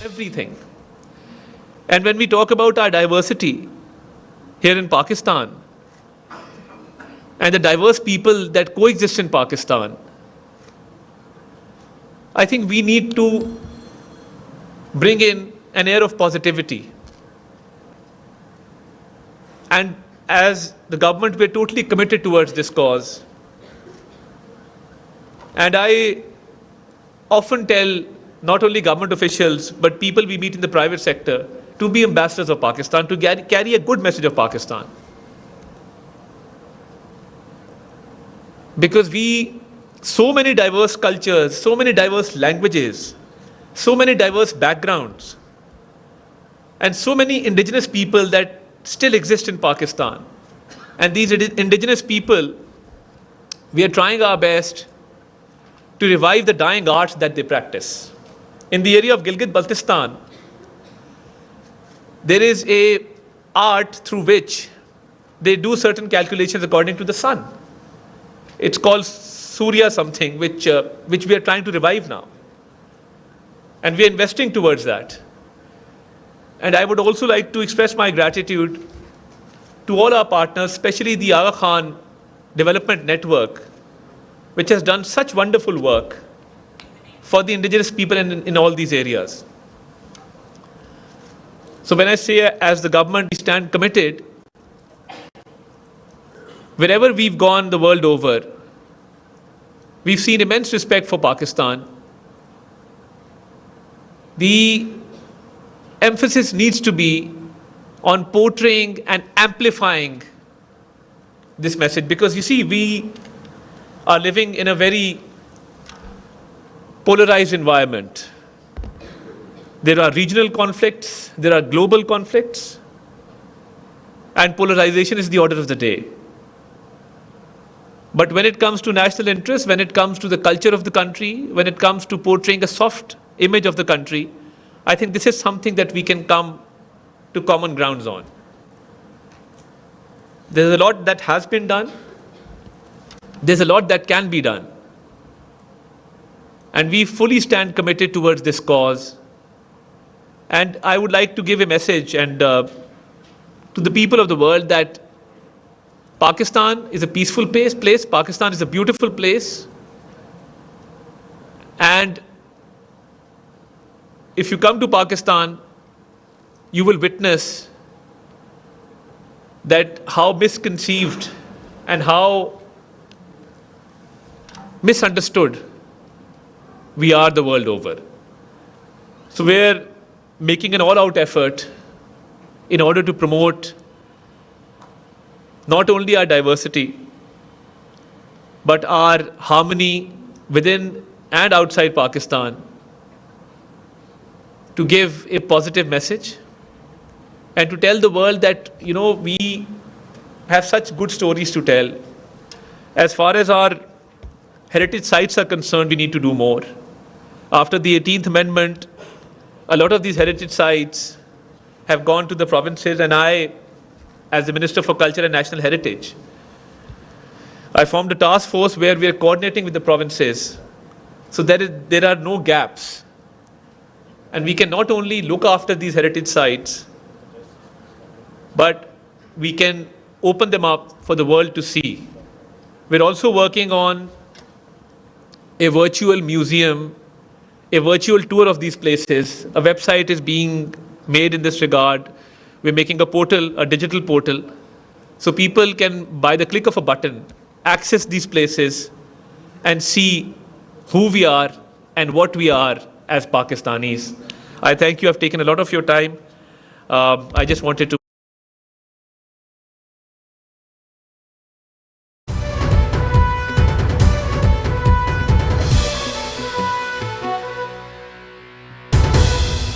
everything. And when we talk about our diversity here in Pakistan and the diverse people that coexist in Pakistan, I think we need to bring in an air of positivity. And as the government, we're totally committed towards this cause. And I often tell not only government officials, but people we meet in the private sector, to be ambassadors of Pakistan, to carry a good message of Pakistan. Because so many diverse cultures, so many diverse languages, so many diverse backgrounds, and so many indigenous people that still exist in Pakistan. And these indigenous people, we are trying our best to revive the dying arts that they practice. In the area of Gilgit-Baltistan, there is a art through which they do certain calculations according to the sun. It's called Surya something, which we are trying to revive now. And we are investing towards that. And I would also like to express my gratitude to all our partners, especially the Aga Khan Development Network, which has done such wonderful work for the indigenous people in all these areas. So when I say as the government, we stand committed, wherever we've gone the world over, we've seen immense respect for Pakistan. The emphasis needs to be on portraying and amplifying this message, because you see, we are living in a very polarized environment. There are regional conflicts, there are global conflicts, and polarization is the order of the day. But when it comes to national interest, when it comes to the culture of the country, when it comes to portraying a soft image of the country, I think this is something that we can come to common grounds on. There's a lot that has been done. There's a lot that can be done. And we fully stand committed towards this cause. And I would like to give a message to the people of the world that Pakistan is a peaceful place. Pakistan is a beautiful place. And if you come to Pakistan, you will witness that how misconceived and how misunderstood we are the world over. So we're making an all-out effort in order to promote not only our diversity, but our harmony within and outside Pakistan, to give a positive message and to tell the world that, we have such good stories to tell. As far as our heritage sites are concerned, we need to do more. After the 18th Amendment, a lot of these heritage sites have gone to the provinces, and I, as the Minister for Culture and National Heritage, I formed a task force where we are coordinating with the provinces so that there are no gaps. And we can not only look after these heritage sites, but we can open them up for the world to see. We're also working on a virtual museum, a virtual tour of these places. A website is being made in this regard. We're making a portal, a digital portal, so people can, by the click of a button, access these places and see who we are and what we are as Pakistanis. I thank you. I've taken a lot of your time. I just wanted to